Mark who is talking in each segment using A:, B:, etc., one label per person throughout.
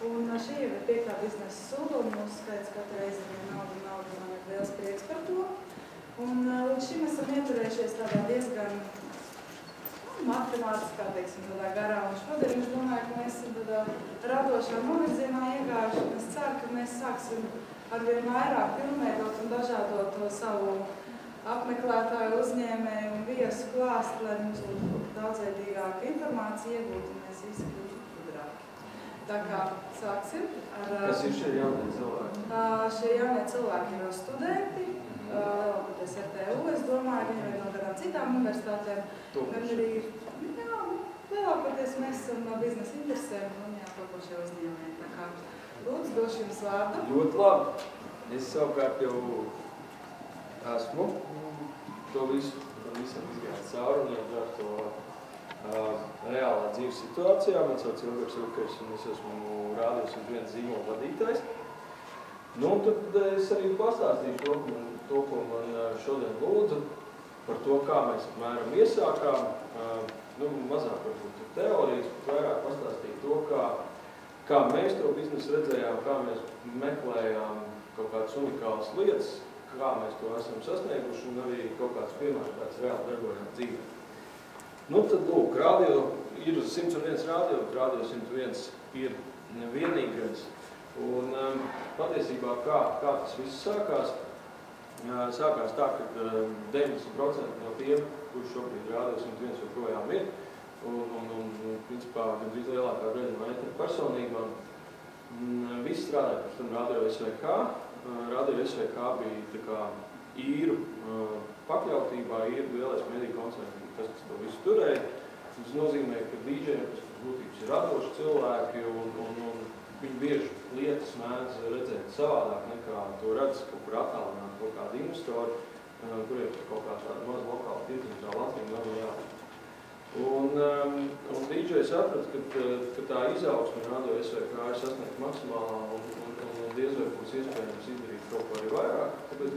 A: Un šī jau ir 5. biznesa sula, un mūsu skaits katru reizi ir nauda, man ir liels prieks par to. Un līdz šim esam ieturējušies tādā diezgan matemātiskā, teiksim, tādā garā. Un šodien es domāju, ka mēs esam tādā radošā novirzienā iegājuši. Es ceru, ka mēs sāksim arvien vairāk pilnveidot un dažādot to savu apmeklētāju, uzņēmēju un viesu klāstu, lai mums būtu daudzveidīgāka informācija iegūt un mēs visi kļūtu gudrāki. Tā kā sāksim ar...
B: Kas ir šie jaunie cilvēki?
A: Šie jaunie cilvēki ir studenti, lielākoties RTU, es domāju, viņi ir no kādām citām universitātēm. Gan arī, jā, lielākoties mēs esam no biznesa interesēm un jāpakošie uzņēmēji. Tā kā lūdzu, došu jums vārdu.
B: Ļoti labi. Es savukārt jau esmu to visam izgājis cauri un jau ar to reālā dzīves situācijā. Man sauc Ilgars Rukers un es esmu Radio 101 zīmola vadītājs. Nu, un tad es arī pastāstīšu to, ko man šodien lūdzu, par to, kā mēs apmēram iesākām. Nu, mazāk varbūt teorijas, bet vairāk pastāstīt to, kā mēs to biznesu redzējām, kā mēs meklējām kaut kādas unikālas lietas, kā mēs to esam sasnieguši un arī kaut kāds piemērs, kāds reāli darbojām dzīvē. Nu, tad, lūk, radio ir 101 radio, Radio 101 ir vienīgais. Un patiesībā, kā tas viss sākās? Sākās tā, ka 90% no tiem, kurš šobrīd Radio 101 joprojām ir, un principā gandrīz lielākā daļa no etera personībām, visi strādāja par tam Radio SVK. Radio SVK bija tā kā īru pakļautībā, īru lielais mediju koncerns, kas to visu turēja. Tas nozīmē, ka DJiem, kas būtības ir radoši cilvēki, un viņi bieži lietas mēdz redzēt savādāk nekā to redz kaut kur attālināt kaut kādi investori, kuriem kaut kā tāda maza lokāla tirdzniecība Latvija nav jābūt. Un DJ saprata, ka tā izaugsme Radio SVK ir sasniegt maksimālā un diez vai būs iespējams izdarīt kaut ko arī vairāk. Tāpēc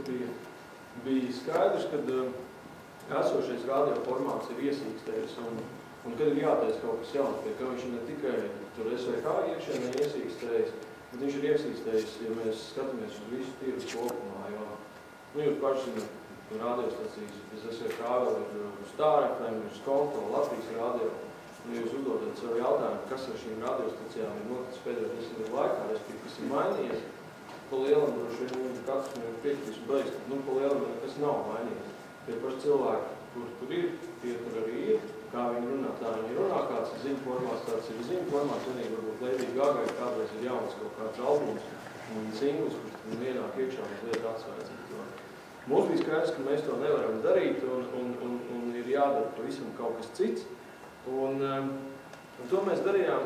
B: bija skaidrs, ka esošais radio formāts ir iesīkstējis un kad ir jātaisa kaut kas jauns, pie kā viņš ne tikai tur SVK iekšienē iesīkstējis, bet viņš ir iesīkstējis, ja mēs skatāmies uz visu tirgu kopumā, jo, jūs paši zināt, radiostacijas, bez SVK vēl ir Star FM, ir Skonto, Latvijas radio, un jūs uzdodat savu jautājumu, kas ar šīm radiostacijām ir noticis pēdējo 10 gadu laikā, respektīvi, kas ir mainījies, pa lielam droši vien katrs man piekritīs un beigs, pa lielam nekas nav mainījies. Tie paši cilvēki, kur tur ir, tie tur arī ir, kā viņi runā, tā viņi runā, kāds ir ziņu formāts, tāds ir ziņu formāts, vienīgi varbūt Lady Gaga, kādreiz ir jauns kaut kāds albums un singls, kurš vienāk iekšā mazliet atsvērts. Mums bija skaidrs, ka mēs to nevaram darīt un ir jādara pavisam kaut kas cits. Un to mēs darījām,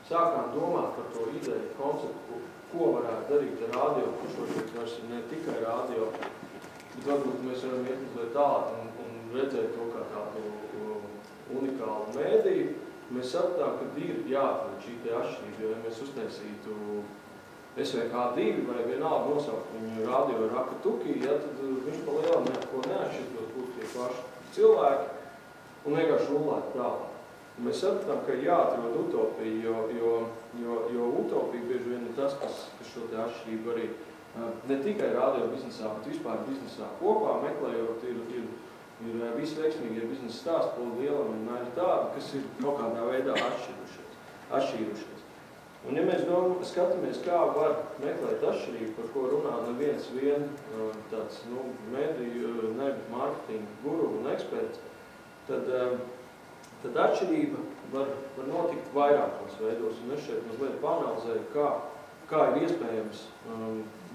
B: sākām domāt par to ideju, konceptu, ko varētu darīt ar radio, kurš varbūt vairs ir ne tikai radio, bet varbūt mēs varam iet mazliet tālāk un redzēt to kā tādu unikālu mēdīju. Mēs sapratām, ka ir jāatrod šī te atšķirība, jo ja mēs uztaisītu SVK2 vai vienalga nosaukt viņu radio Raka Tuki, ja, tad viņš pa lielam neko neatšķirtos, būtu tie paši cilvēki un vienkārši rullētu tālāk. Mēs sapratām, ka jāatrod utopija, jo utopija bieži vien ir tas, kas šo te atšķirību arī ne tikai radio biznesā, bet vispār biznesā kopā meklējot ir visveiksmīgie biznesa stāsti pa lielam vienmēr ir tādi, kas ir kaut kādā veidā atšķīrušies. Un ja mēs skatāmies, kā var meklēt atšķirību, par ko runā neviens tāds, mediju, nevis mārketinga guru un eksperts, tad atšķirība var notikt vairākos veidos. Un es šeit mazliet panalizēju, kā ir iespējams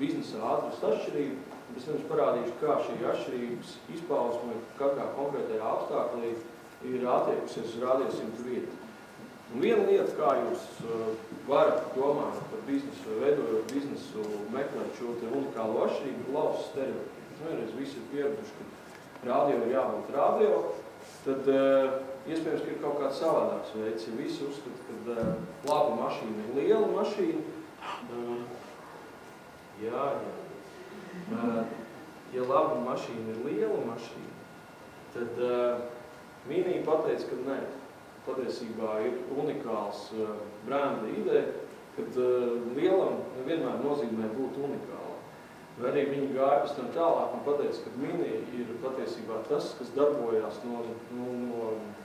B: biznesā atrast atšķirību. Es jums parādīšu, kā šī atšķirības izpausme katrā konkrētajā apstāklī ir attiekusies uz Radio 101. Un viena lieta, kā jūs varat domāt par biznesu vai veidojot biznesu, meklēt šo te unikālo atšķirību, ir labs stereotips. Vienreiz visi ir pieraduši, ka radio ir jābūt radio, tad iespējams, ka ir kaut kāds savādāks veids. Ja visi uzskata, ka laba mašīna ir liela mašīna, ja laba mašīna ir liela mašīna, tad Mīnija pateica, ka nē. patiesībā ir unikāls branda ideja, kad lielam nevienmēr nozīmē būt unikālam. Vai arī viņi gāja pēc tam tālāk un pateica, ka mini ir patiesībā tas, kas darbojās no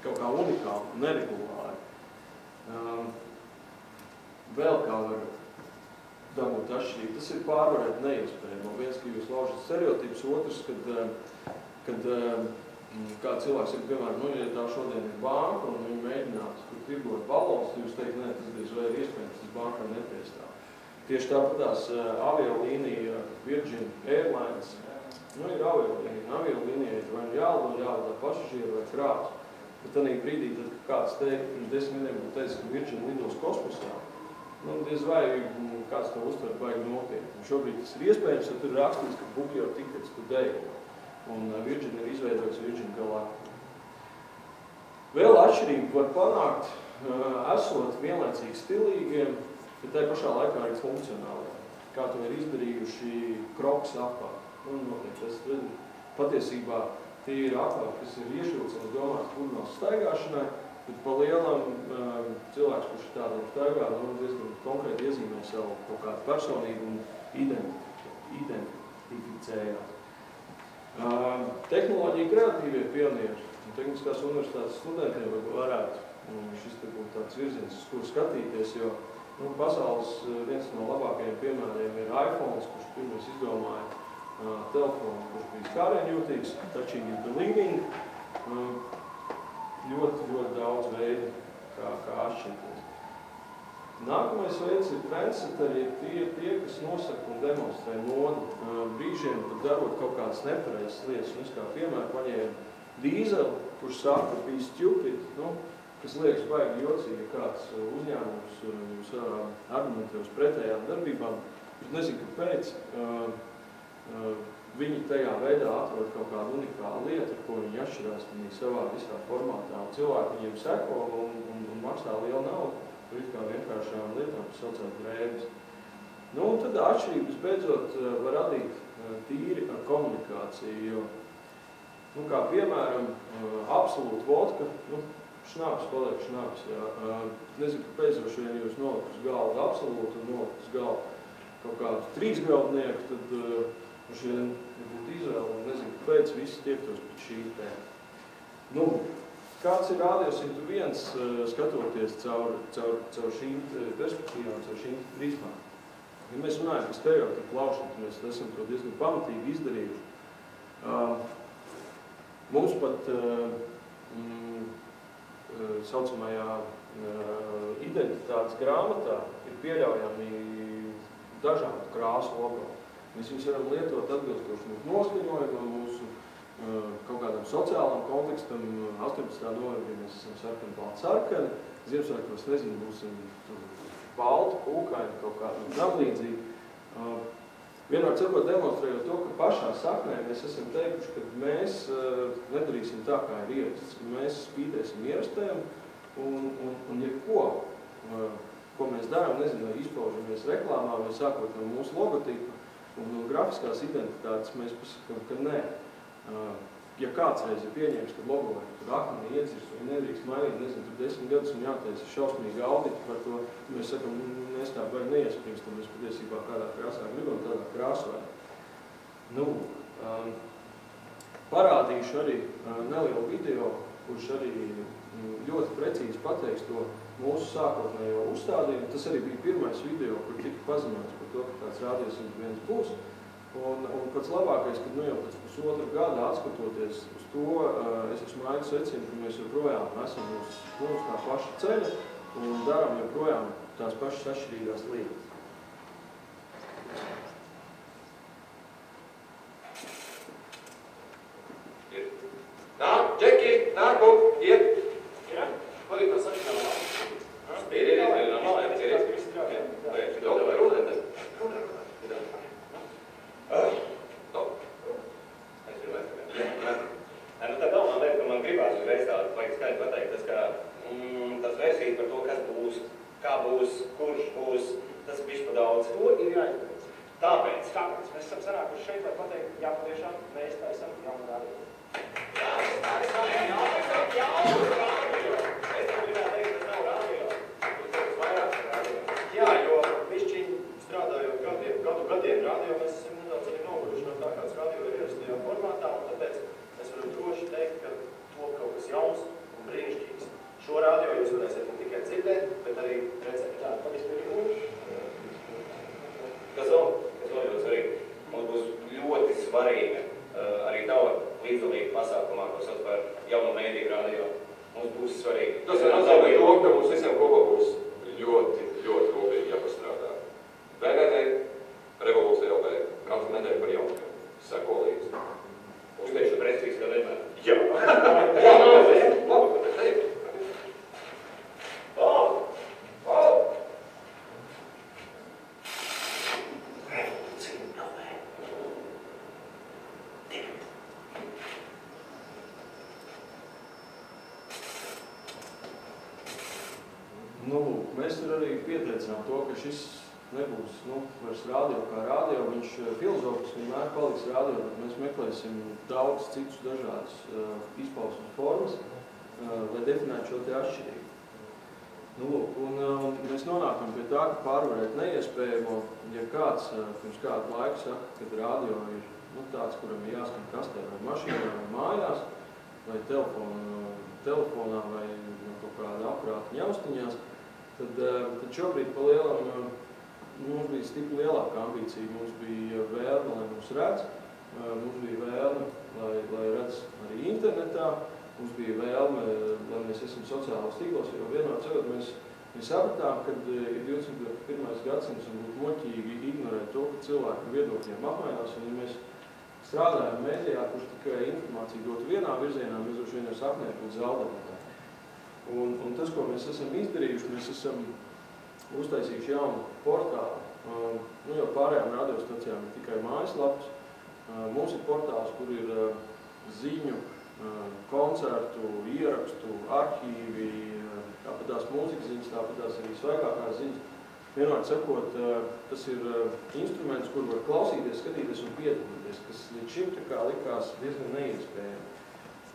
B: kaut kā unikāla, neregulāri. Vēl kā var dabūt atšķirību. Tas ir pārvarēt neiespējamo. Viens, ka jūs laužat stereotipus, otrs, kad kā cilvēks ir, piemēram, ja tā šodien ir banka un viņi mēģinātu, kur tirgot balons, jūs teikt, nē, tas drīz vai ir iespējams, tas bankam nepiestāv. Tieši tāpatās aviolīnija Virgin Airlines, ir aviolīnija ir vai jāvada pasažieru vai krāts. Bet tādā brīdī, tad kāds teikt, pirms 10 gadiem būtu teicis, ka Virgin lidos kosmosā, diez vai kāds to uztver baigi nopietni. Šobrīd tas ir iespējams, jo tur ir rakstīts, ka book your tickets today. Un Virgin ir izveidojis Virgin Galactic. Vēl atšķirību var panākt, esot vienlaicīgi stilīgiem, bet tai pašā laikā arī funkcionāliem. Kā to ir izdarījuši Crocs apkārt. Tas patiesībā tie ir apkārt, kas ir iešūcams domāts pludmales staigāšanai, bet pa lielam cilvēks, kurš tādiem staigā, diezgan konkrēti iezīmē savu kaut kādu personību un identificējās. Tehnoloģija kreatīvie pionieri un Tehniskās universitātes studentiem varētu šis te būtu tāds virziens, uz kuru skatīties, jo pasaules viens no labākajiem piemēriem ir iPhone, kurš pirmais izdomāja telefonu, kurš bija skārienjūtīgs, touching and believing, ļoti daudz veidu, kā atšķirties. Nākamais veids ir trendseteri, tie, kas nosaka un demonstrē modu. Brīžiem pat darot kaut kādas nepareizas lietas. Un es kā piemēru paņēmu dīzeli, kurš saka, ka bija stupid, kas liekas baigi jocīgi, ja kāds uzņēmums jūs argumentē uz pretējām darbībām. Es nezinu, kāpēc viņi tajā veidā atrod kaut kādu unikālu lietu, ar ko viņi atšķirās savā visā formātā. Un cilvēki viņiem seko un maksā lielu naudu. Tur it kā vienkāršām lietām, kas saucās drēbes. Un tad atšķirības beidzot var radīt tīri ar komunikāciju, jo, kā piemēram, absolūta vodka, šnaps paliek šnaps, jā. Nezinu, kāpēc vien jūs nolikt uz galdu absolūtu un nolikt uz galdu kaut kādu 3 galdnieku, tad vien būtu izvēle un nezinu, kāpēc visi tiektos pēc šī tēma. Kāds ir Radio 101, skatoties caur šīm perspektīvām, caur šīm prismām? Ja mēs runājam par stereotipu laušanu, mēs esam to diezgan pamatīgi izdarījuši. Mums pat saucamajā identitātes grāmatā ir pieļaujami dažādu krāsu logo. Mēs viņus varam lietot atbilstoši mūsu noskaņojumam, mūsu kaut kādam sociālam kontekstam. 18. novembrī mēs esam sarkani, balti sarkani. Ziemassvētkos, nezinu, būsim balti, pūkaini, kaut kādu tam līdzīgi. Vienmēr sakot, demonstrējot to, ka pašā saknē mēs esam teikuši, ka mēs nedarīsim tā, kā ir ierasts. Mēs spītēsim ierastēm un jebko, ko mēs darām, nezinu, vai izpaužamies reklāmā vai sākot no mūsu logotipa un grafiskās identitātes, mēs pasakām, ka nē. Ja kāds reiz ir pieņēmis, ka logo vai tur akmenī iedzirst vai nedrīkst mainīt, nezinu, tur 10 gadus un jātaisa šausmīgi auditi par to, mēs sakam, mēs tā vajag neiespringstam, mēs patiesībā kādā krāsā gribam, tādā krāsā. Parādīšu arī nelielu video, kurš arī ļoti precīzi pateiks to mūsu sākotnējo uzstādījumu. Tas arī bija pirmais video, kur tika paziņots par to, ka tāds Radio 101 būs. Un pats labākais, kad jau pēc pusotru gada atskatoties uz to, es esmu aigi secinu, ka mēs joprojām esam uz tā paša ceļa un darām joprojām tās pašas atšķirīgās lietas.
C: Nāk, Džeki, nāku, iet! Jā? Kodīt no sačinām? Ir, malā, ir. Davai, runāt. Tā galvenā lieta, ka man gribās uzreiz tādu vajag skaidri pateikt, tas versija par to, kas būs, kā būs, kurš būs, tas bišķi pa daudz.
D: To ir jāizbeidz.
C: Tāpēc
D: mēs esam sanākuši šeit, lai pateikt, jā, patiešām mēs taisam jaunu rādījumu.
C: Jā, mēs taisam jaunu rādījumu.
B: tur arī pieteicinām to, ka šis nebūs vairs radio kā radio, viņš filozofis vienmēr paliks radio, bet mēs meklēsim daudz citus dažādus izpausmes formas, lai definētu šo te atšķirību. Un mēs nonākam pie tā, ka pārvarēt neiespējamo, ja kāds pirms kādu laiku saka, ka radio ir tāds, kuram ir jāskan kastē vai mašīnā vai mājās, vai telefonā vai kaut kāda aparāta ņaustiņās, tad šobrīd pa lielam mums bija stipri lielāka ambīcija. Mums bija vēlme, lai mūs redz, mums bija vēlme, lai redz arī internetā, mums bija vēlme, lai mēs esam sociālos tīklos, jo vienmēr ceļot mēs sapratām, ka ir 21. gadsimts un būtu muļķīgi ignorēt to, ka cilvēku viedokļiem apmainās, un ja mēs strādājam mēdījā, kurš tikai informāciju dotu vienā virzienā, mēs droši vien ar sapnēm būtu zaudētāji. Un tas, ko mēs esam izdarījuši, mēs esam uztaisījuši jaunu portālu. Jau pārējām radiostacijām ir tikai mājaslapas. Mums ir portāls, kur ir ziņu, koncertu, ierakstu, arhīvi, tāpatās mūzikas ziņas, tāpatās arī svaigākās ziņas. Vienmēr sakot, tas ir instruments, kur var klausīties, skatīties un piedalīties, kas līdz šim tā kā likās diezgan neiespējami.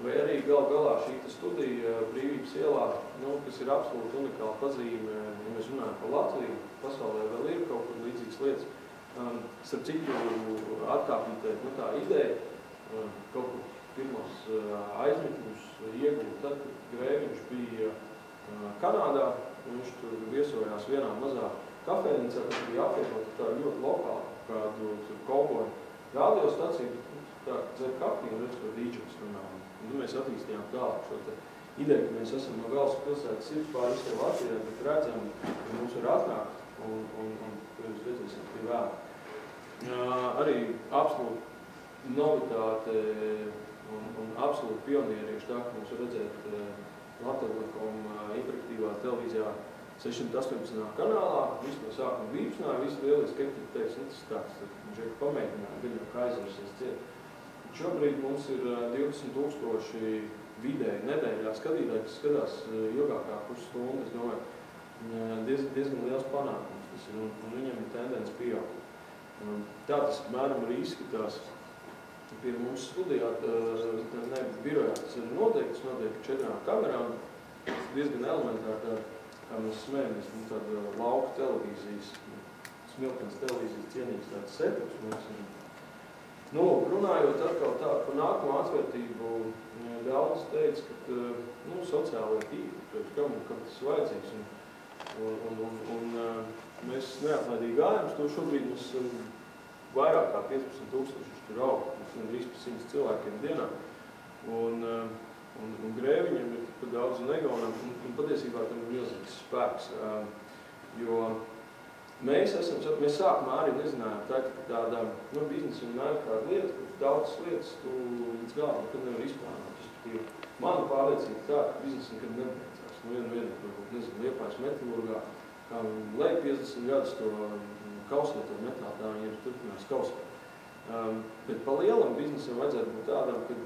B: Vai arī galā šī studija Brīvības ielā, kas ir absolūti unikāla pazīme, ja mēs runājam par Latviju, pasaulē vēl ir kaut kur līdzīgas lietas. Starp citu atkāpītēt tā ideja, kaut kur pirmos aizmetņus iegūt tad, kad Grēviņš bija Kanādā, viņš tur viesojās vienā mazā kafejnīcā, kas bija apvienot tā ļoti lokāli, kādu kauboju radiostaciju, tā dzer kafiju un redz, ko dīdžers runā. Mēs attīstījām tālāk šo ideju, ka mēs esam no galvaspilsētas sirds pāri visai Latvijai, bet redzam, ka mums var atnākt un jūs redzēsim pie vēl. Arī absolūti novitāte un absolūti pionierieši tā, ka mums var redzēt Latvijas.com interaktīvā televīzijā 618. kanālā, visu no sākuma bīpsnāja, visi lielie skeptiķi teiks, tas tāds, viņš ir pamēģinājumi, gan jau kā aizversies ciet. Šobrīd mums ir 20,000 vidēji nedēļā skatītāji, kas skatās ilgākā pusstundu. Es domāju, diezgan liels panākums tas ir, un viņam ir tendence pieaugt. Tā tas mēram arī izskatās pie mums studijā, birojā tas ir noteikti 4 kamerām, diezgan elementāri, kā mēs smējamies, tāda lauka televīzijas, smilkens televīzijas cienīgs tāds setups mums ir. Runājot atkal tā par nākamo atvērtību, daudz teica, ka sociālajā tīkli, kam tas vajadzīgs. Un mēs neatlaidīgi gājam uz to. Šobrīd mums vairāk kā 15,000 tur aug, mums gandrīz par 100 cilvēkiem dienā. Un Grēviņam ir tikpat daudz un Egonam, un patiesībā tam ir milzīgs spēks. Jo mēs sākumā arī nezinājām, ka tāda biznesa vienmēr kāda lieta, ka daudzas lietas tu līdz galam nekad nevar izplānot. Mana pārliecība tā, ka biznesa nekad nebeidzās. Liepājas metalurgā, kā viņi lej 50 gadus to kausēt to metālu, tā viņi ir turpinās kausēt. Bet pa lielam biznesam vajadzētu būt tādam, kad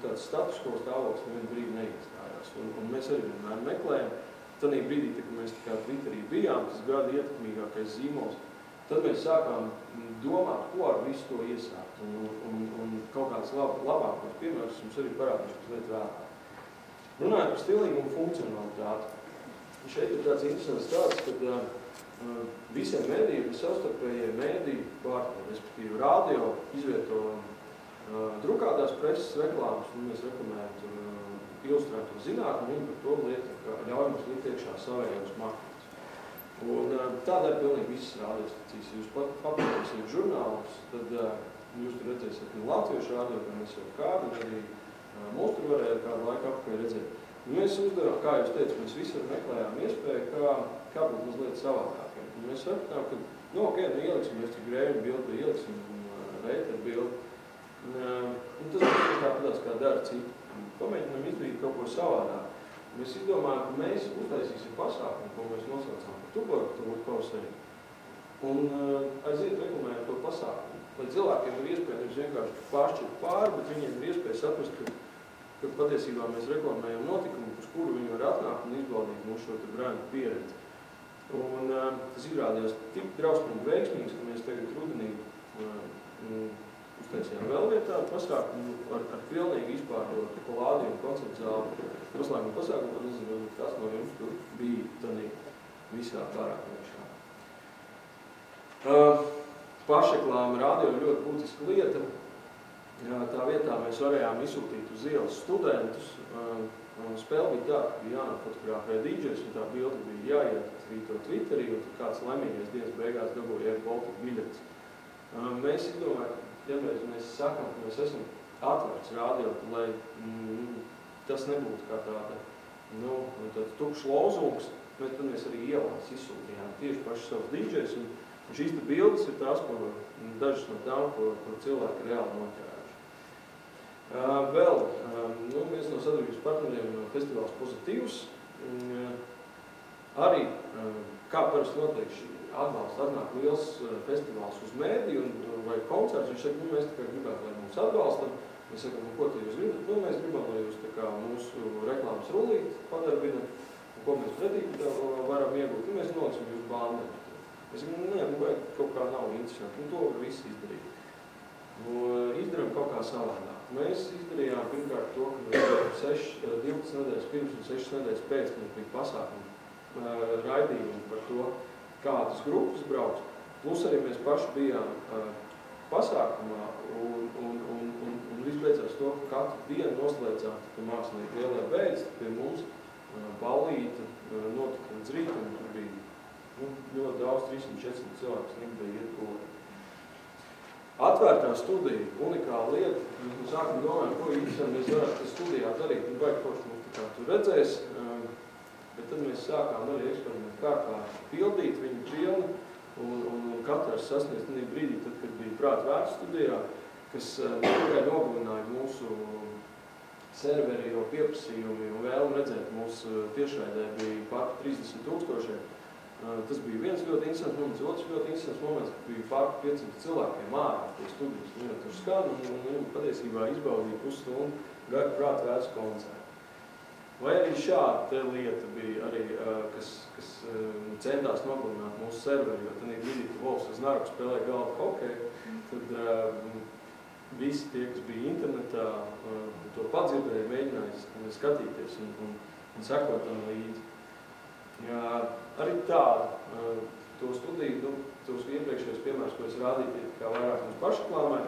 B: tāds status quo stāvoklis nevienu brīdi neiestājās. Un mēs arī vienmēr meklējam. Tanī brīdī, kad mēs Twitterī bijām, tas gada ietekmīgākais zīmols, tad mēs sākām domāt, ko ar visu to iesākt. Un kaut kāds labākos piemērus mums arī parādīšu mazliet vēlāk. Runājot par stilīgu un funkcionalitāti. Šeit ir tāds interesants stāsts, kad visiem mēdījiem ir savstarpējie mēdīju partneri, respektīvi radio izvieto drukātās preses reklāmas, un mēs reklamējam tur ilustrētu zinātni, un par to lietu, ka ļauj mums likt iekšā savējos marketus. Un tādēļ pilnīgi visas radiostacijas. Jūs papētīsiet žurnālus, tad jūs tur redzēsiet gan latviešu radio, gan es jau kādu, arī mūs tur varēja kādu laiku apkārt redzēt. Un mēs uzdevām, kā jūs teicat, mēs visur meklējām iespēju, kā būt mazliet savādākiem. Un mēs sapratām, ka, ieliksim, mēs tik Grēviņu bildi, ieliksim Reiteru bildi. Un tas ir tāpēc, kā dara citu. Pamēģinām izdarīt kaut ko savādāk. Mēs izdomājam, ka mēs uztaisīsim pasākumu, ko mēs nosaucām par Tuborgtavu pavasarī. Un aiziet reklamējam to pasākumu. Lai cilvēkiem ir iespēja nevis vienkārši pāršķirt pāri, bet viņiem ir iespēja saprast, ka patiesībā mēs reklamējam notikumu, uz kuru viņi var atnākt un izbaudīt mūsu šo brēnu pieredzi. izrādījās tik drausmīgi veiksmīgs, ka mēs tagad rudenī uztaisījām vēl tādu pasākumu ar pilnīgi izpārdotu Palladium koncertu zāli. Noslēguma pasākumu, nezinu, kas no jums tur bija tādā visā pārākniekšā. Pašreklāma radio ir ļoti būtiska lieta. Tā vietā mēs varējām izsūtīt uz ielas studentus. Spēle bija tā, ka bija jānofotografē DJs, un tā bilde bija jāietvīto Twitterī, un tad kāds laimīgais dienas beigās dabūja Baltika biļetes. Mēs izdomājam, ja mēs sakam, ka mēs esam atvērts radio, lai tas nebūtu kā tāda, tukšs lozungs, bet tad mēs arī ielās izsūtījām tieši paši savus DJs, un šīs bildes ir tās, dažas no tām, ko cilvēki reāli noķērājuši. Vēl, viens no sadarbības partneriem festivāls Pozitīvs, arī, kā parasti notiek šī atbalsta, atnāk liels festivāls uz mēdī vai koncerts, viņš saka, mēs tā kā gribētu, lai mūs atbalstam. Mēs sakam, ko tu jūs gribat? Mēs gribam, lai jūs tā kā mūsu reklāmas rullīti padarbinat, un ko mēs pretī varam iegūt, un mēs noliksim jūs bāndē. Mēs sakam, nē, vajag kaut kā nav interesanti, un to var visi izdarīt. Izdarām kaut kā savādāk. Mēs izdarījām pirmkārt to, ka 12 nedēļas pirms un 6 nedēļas pēc mums bija pasākumi raidījumi par to, kādas grupas brauc. Plus arī mēs paši bijām pasākumā un viss beidzās to, ka katru dienu noslēdzām, ka mākslinieki lielē beidz, pie mums ballīte notika līdz rītam, un tur bija ļoti daudz, 340 cilvēks, negribēja iet gulēt. Atvērtā studija, unikāla lieta, mēs sākam domājam, ko interesanti mēs varētu studijā darīt, un vajag koši mums tā kā tur redzēs, bet tad mēs sākām arī eksperimentu kārtā pildīt viņu pilnu, un katrs sasniedz tādā brīdī, tad, kad bija prāta vērts studijā, kas tikai nogalināja mūsu serveri, jo pieprasījumi un vēlmi redzēt mūsu tiešraidē bija pār 30 000. Tas bija viens ļoti interesants moments, otrs ļoti interesants moments, ka bija pār 500 cilvēkiem ārā pie studijas. Viņi tur skan un patiesībā izbaudīja pusstundu garu prāta vērts koncertu. Vai arī šāda lieta bija arī, kas centās nogalināt mūsu serveri, jo tad brīdī, ka Volfs uz Narku spēlēja galdu hokeju, tad visi tie, kas bija internetā, to padzirdēja, mēģināja skatīties un sekot tam līdzi. Arī tādu, to studiju, tos iepriekšējos piemērus, ko es rādīju, kā vairāk mums pašreklāmai,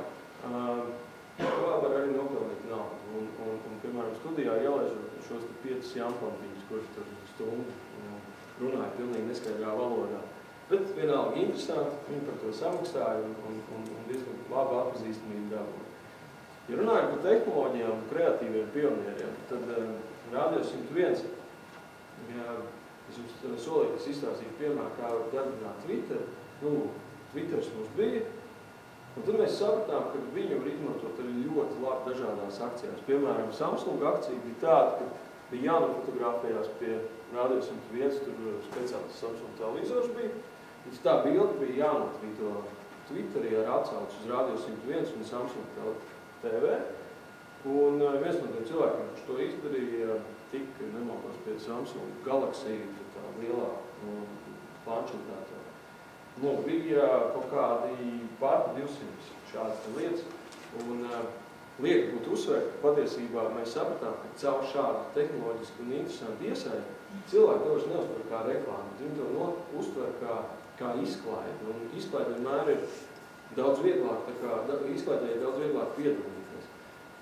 B: to var arī nopelnīt naudu. Un piemēram, studijā ielaižot šos 5 jampampiņus, kuri tur stundu runāja pilnīgi neskaidrā valodā. Bet vienalga interesanti, viņi par to samaksāja un diezgan labi atpazīstamību dabūja. Ja runājam par tehnoloģijām un kreatīviem pionieriem, tad Radio 101, es jums solīju, ka es izstāstīju piemēru, kā var darbināt Twitter. Twitters mums bija, un tad mēs sapratām, ka viņu var izmantot arī ļoti labi dažādās akcijās. Piemēram, Samsung akcija bija tāda, ka bija jānofotografējās pie Radio 101, tur speciāls Samsung televizors bija. Un tā bilde bija jānotvīto Twitterī ar atsauci uz Radio 101 un Samsung TV. Un viens no tiem cilvēkiem, kurš to izdarīja, tika nemaldos pie Samsung Galaxy, tā lielā planšetētā. Bija kaut kādi pār 200 šādas lietas. Un lieta būtu uzsvērt, ka patiesībā mēs sapratām, ka caur šādu tehnoloģisku un interesantu iesaisti cilvēki to neuztver kā reklāmu. Viņi to uztver kā izklaidi. Un izklaidi vienmēr ir daudz vieglāk, izklaidē ir daudz vieglāk piedalīties.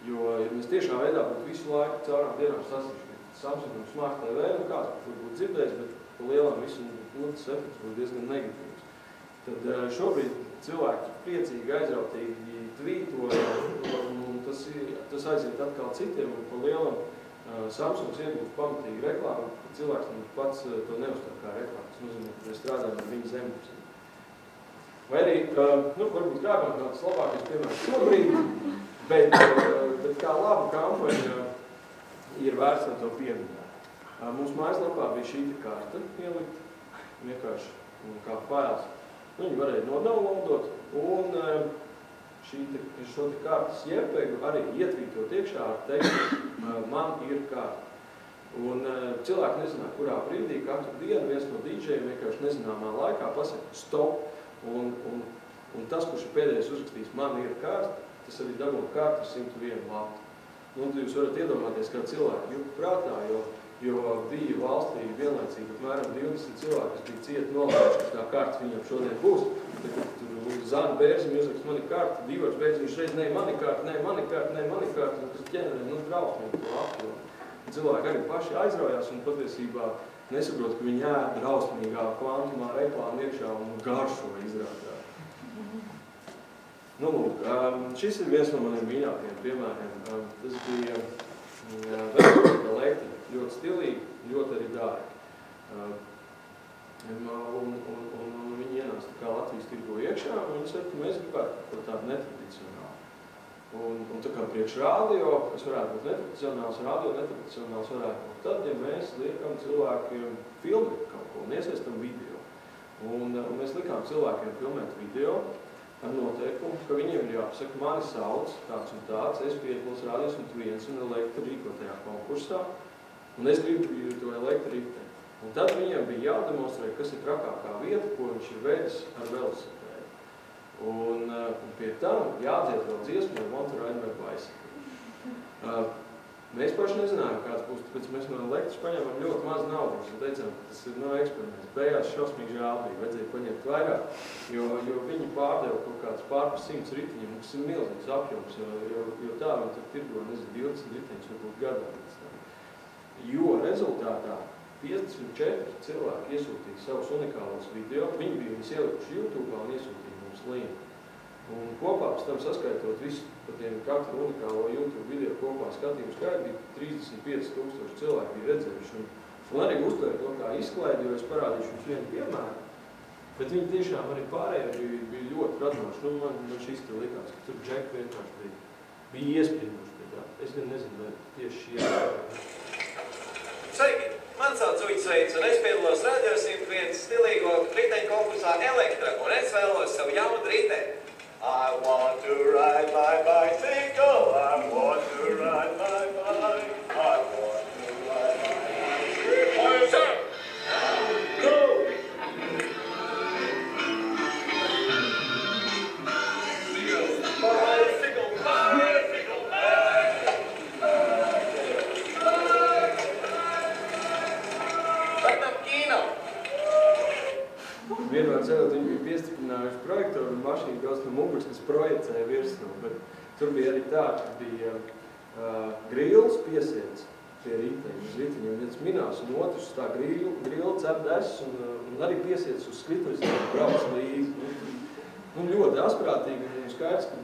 B: Jo, ja mēs tiešā veidā būtu visu laiku caurām dienām sasniegti Samsung un Smart TV, kāds būtu dzirdējis, bet pa lielām visu tas efekts būtu diezgan negatīvs. Tad šobrīd cilvēki priecīgi, aizrautīgi tvītoja, un tas aiziet atkal citiem, un pa lielam Samsungs iegūst pamatīgi reklāmu, ka cilvēks pats to neuztver kā reklāmu. Tas nozīmē, ka mēs strādājam ar viņu zemes. Vai arī, varbūt grābām kāds labākais piemērs šobrīd, bet kā laba kampaņa ir vērts ar to pieminēt. Mūsu mājaslapā bija šī karta ielikt, vienkārši kā fails. Viņi varēja nodownloadot, un šo kartas JPEG arī ietvītot iekšā ar tekstu, man ir karta. Un cilvēki nezināja, kurā brīdī, katru dienu viens no DJiem vienkārši nezināmā laikā pasaka stop. Un tas, kurš ir pēdējais uzrakstījis, man ir kārta, tas arī dabūtu kārta ar 101 latu. Nu, jūs varat iedomāties, kā cilvēki jūta prātā, jo bija valstī vienlaicīgi apmēram 20 cilvēki, kas bija cieti nolēmuši, ka tā kārta viņam šodien būs. Zāna Bērziņa uzrakst mani kārta, Divars Bērziņš reiz, ne, mani kārta, un tas ģenerē, drausmīgi to apjom. Cilvēki arī paši aizraujās un patiesībā nesaprot, ka viņi ēd drausmīgā kvantumā reklāmu iekšā un garšo izrādā. Nu, lūk, šis ir viens no maniem mīļākajiem piemēriem. Tas bija elektra, ļoti stilīgi, ļoti arī dārgi. Un viņi ienāca tā kā Latvijas tirgu iekšā, un viņi saka, ka mēs gribētu kaut tādu netradicionālu. Un tā kā priekš radio, kas varētu būt netradicionāls, radio netradicionāls varētu būt tad, ja mēs liekam cilvēkiem filmēt kaut ko un iesaistam video. Un mēs likām cilvēkiem filmēt video ar noteikumu, ka viņiem ir jāpasaka, mani sauc tāds un tāds, es piedalījos Radio 101 un elektra rīkotajā konkursā, un es gribu to elektra rīkotē. Un tad viņiem bija jādemonstrē, kas ir trakākā vieta, ko viņš ir veids ar velosipēdu. Un pie tam jādzied vēl dziesmu no Want to Ride My Bicycle. Mēs paši nezinājām, kāds būs, tāpēc mēs no elektras paņēmām ļoti maz naudas un teicām, ka tas ir no eksperiments. Beigās šausmīgi žēl bija, vajadzēja paņemt vairāk, jo viņi pārdeva kaut kāds pār 100 ritiņiem, kas ir milzīgs apjoms, jo tā viņi tur tirgo, nezinu, 20 ritiņus varbūt gadā. Jo rezultātā 54 cilvēki iesūtīja savus unikālos video, viņi bija viņus ielikuši YouTube'ā un iesūtīja mums linku. Un kopā pēc tam saskaitot visu par tiem katru unikālo YouTube video kopā skatījumu skaitu bija 35,000 cilvēki bija redzējuši. Un arī uztvēra to kā izklaidi, jo es parādīšu jums vienu piemēru. Bet viņi tiešām arī pārējie bija ļoti radoši. Nu, man šis te likās, ka tur džeki vienkārši bija iespiedoši pie tā. Es gan nezinu, vai tieši šie...
E: Sveiki! Man sauc Uģis Veids, un es piedalos Radio 101 stilīgo riteņu konkursā Elektra, un es vēlos savu jaunu riteni. I want to ride my bicycle, I want to ride my bike, I want to ride my bicycle. Fire up! Go! Bicycle, bicycle, Pēc kino!
B: Vienmēr cerot, viņi bija piestiprinājuši projektoru un mašīnu brauc no muguras, kas projicēja virsmu, bet tur bija arī tā, ka bija grils piesiets pie riteņa, uz riteņiem viens minās, un otrs tā grila cep deses un arī piesiets uz skrituļus, brauc līdzi. Nu, ļoti asprātīgi un skaidrs, ka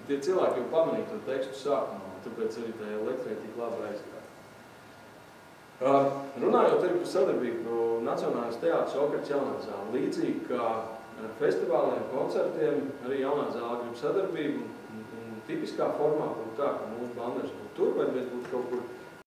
B: tie cilvēki jau pamanīja to tekstu sākumā, tāpēc arī tā elektrē tik labi aizgāja. Runājot arī par sadarbību Nacionālais teātris Okarts Jaunā zāle. Līdzīgi kā festivāliem, koncertiem, arī Jaunā zāle grib sadarbību un tipiskā formā būtu tā, ka mūsu banders būtu tur, vai mēs būtu kaut kur